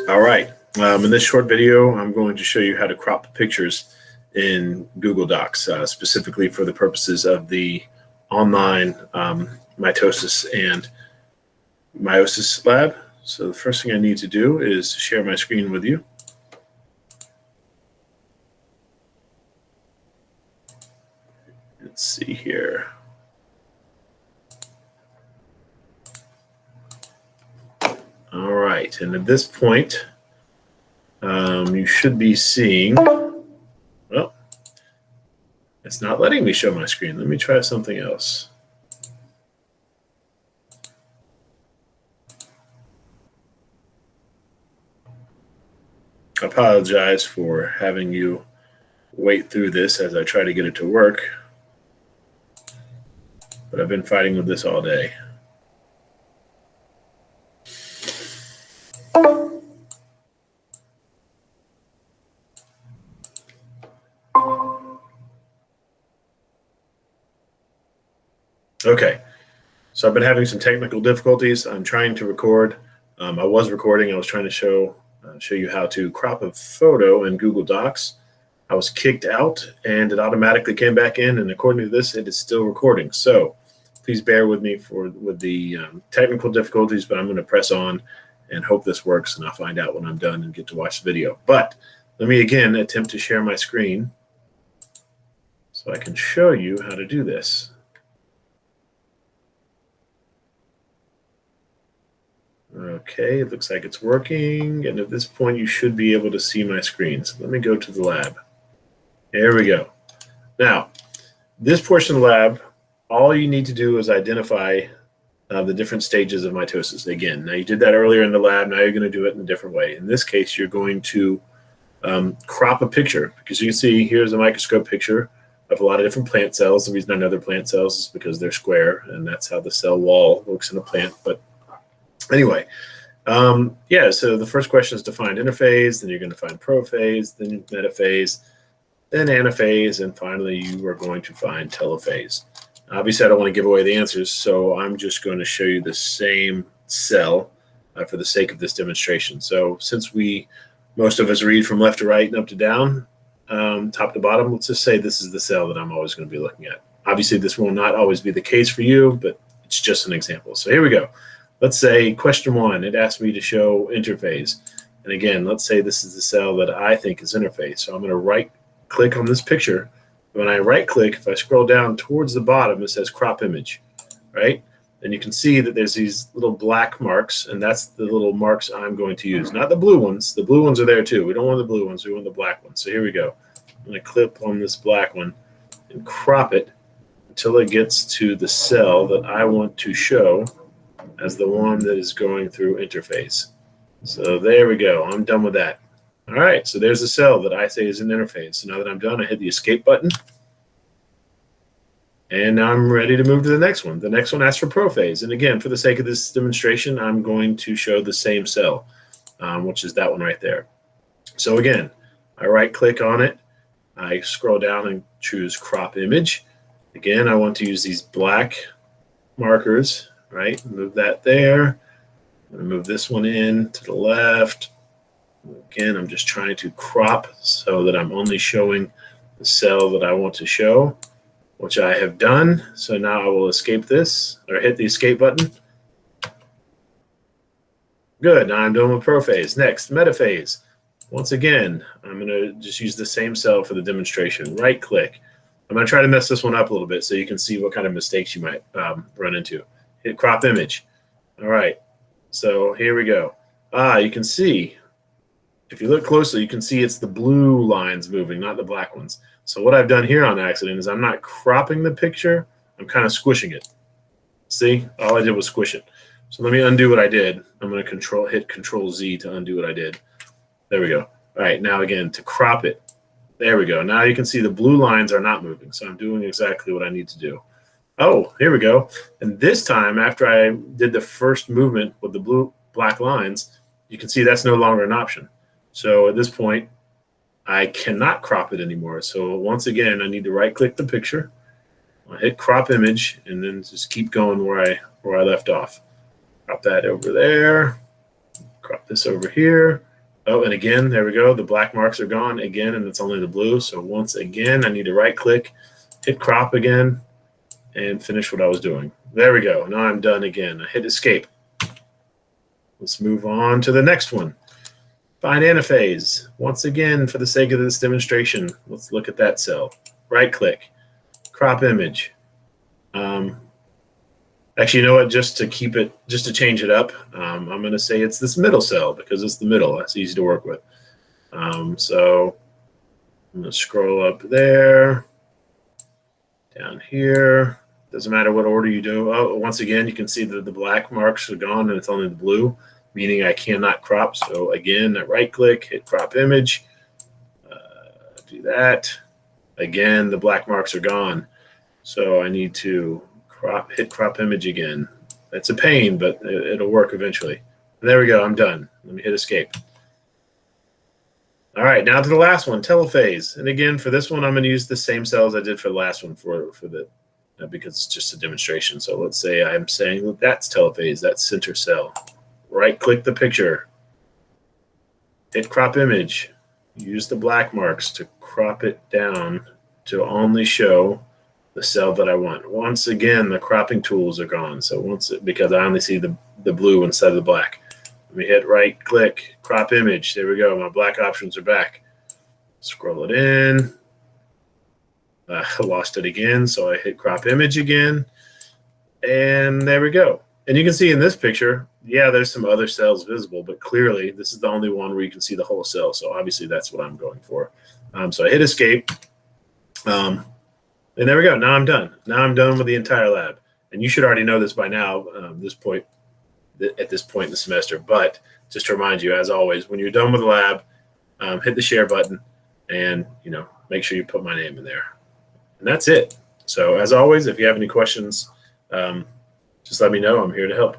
All right. In this short video, I'm going to show you how to crop pictures in Google Docs, specifically for the purposes of the online mitosis and meiosis lab. So the first thing I need to do is share my screen with you. Let's see here. All right, and at this point, you should be seeing, well, it's not letting me show my screen. Let me try something else. I apologize for having you wait through this as I try to get it to work, but I've been fighting with this all day. Okay, so I've been having some technical difficulties. I'm trying to record. I was recording. I was trying to show you how to crop a photo in Google Docs. I was kicked out and it automatically came back in, and according to this, it is still recording. So please bear with me with the technical difficulties, but I'm going to press on and hope this works, and I'll find out when I'm done and get to watch the video. But let me again attempt to share my screen so I can show you how to do this. Okay, it looks like it's working, and at this point you should be able to see my screen. So let me go to the lab. There we go. Now, this portion of the lab, all you need to do is identify the different stages of mitosis. Again, now you did that earlier in the lab, now you're going to do it in a different way. In this case, you're going to crop a picture, because you can see here's a microscope picture of a lot of different plant cells. The reason I know they're plant cells is because they're square, and that's how the cell wall looks in a plant. But anyway, yeah, so the first question is to find interphase, then you're going to find prophase, then metaphase, then anaphase, and finally you are going to find telophase. Obviously, I don't want to give away the answers, so I'm just going to show you the same cell for the sake of this demonstration. So since most of us read from left to right and up to down, top to bottom, let's just say this is the cell that I'm always going to be looking at. Obviously, this will not always be the case for you, but it's just an example. So here we go. Let's say question 1, it asked me to show interphase. And again, let's say this is the cell that I think is interphase. So I'm going to right click on this picture. When I right click, if I scroll down towards the bottom, it says crop image, right? And you can see that there's these little black marks, and that's the little marks I'm going to use. Not the blue ones. The blue ones are there too. We don't want the blue ones. We want the black ones. So here we go. I'm going to click on this black one and crop it until it gets to the cell that I want to show as the one that is going through interphase. So there we go. I'm done with that. All right, so there's the cell that I say is an interphase. So now that I'm done, I hit the escape button. And now I'm ready to move to the next one. The next one asks for prophase. And again, for the sake of this demonstration, I'm going to show the same cell, which is that one right there. So again, I right click on it. I scroll down and choose crop image. Again, I want to use these black markers, right? Move that there. I'm going to move this one in to the left. Again, I'm just trying to crop so that I'm only showing the cell that I want to show, which I have done. So now I will escape this, or hit the escape button. Good, now I'm done with prophase. Next, metaphase. Once again, I'm going to just use the same cell for the demonstration. Right click. I'm going to try to mess this one up a little bit so you can see what kind of mistakes you might run into. Hit crop image. All right, so here we go. You can see, if you look closely, you can see it's the blue lines moving, not the black ones. So what I've done here on accident is I'm not cropping the picture, I'm kind of squishing it. See, all I did was squish it. So let me undo what I did. I'm going to hit Control Z to undo what I did. There we go. All right, now again, to crop it. There we go. Now you can see the blue lines are not moving, so I'm doing exactly what I need to do. Oh, here we go. And this time, after I did the first movement with the black lines, you can see that's no longer an option. So at this point, I cannot crop it anymore. So once again, I need to right-click the picture. I'll hit crop image, and then just keep going where I left off. Crop that over there. Crop this over here. Oh, and again, there we go. The black marks are gone again, and it's only the blue. So once again, I need to right click, hit crop again, and finish what I was doing. There we go. Now I'm done again. I hit escape. Let's move on to the next one. Find anaphase. Once again, for the sake of this demonstration, let's look at that cell. Right click, crop image. Actually, you know what? Just to change it up, I'm going to say it's this middle cell because it's the middle. That's easy to work with. So I'm going to scroll up there, down here. Doesn't matter what order you do. Oh, once again, you can see that the black marks are gone and it's only the blue, meaning I cannot crop. So again, I right click, hit crop image, do that. Again, the black marks are gone. So I need to hit crop image again. That's a pain, but it'll work eventually. And there we go, I'm done. Let me hit escape. All right, now to the last one, telophase. And again, for this one, I'm gonna use the same cells I did for the last one because it's just a demonstration. So let's say I'm saying that's telophase, that's center cell. Right click the picture, hit crop image, use the black marks to crop it down to only show the cell that I want. Once again, the cropping tools are gone. So because I only see the blue instead of the black. Let me hit right click, crop image. There we go. My black options are back. Scroll it in. I lost it again, so I hit crop image again. And there we go. And you can see in this picture, yeah, there's some other cells visible, but clearly this is the only one where you can see the whole cell. So obviously that's what I'm going for. So I hit escape. And there we go. Now I'm done. Now I'm done with the entire lab. And you should already know this by now, at this point in the semester. But just to remind you, as always, when you're done with the lab, hit the share button and make sure you put my name in there. And that's it. So as always, if you have any questions, just let me know. I'm here to help.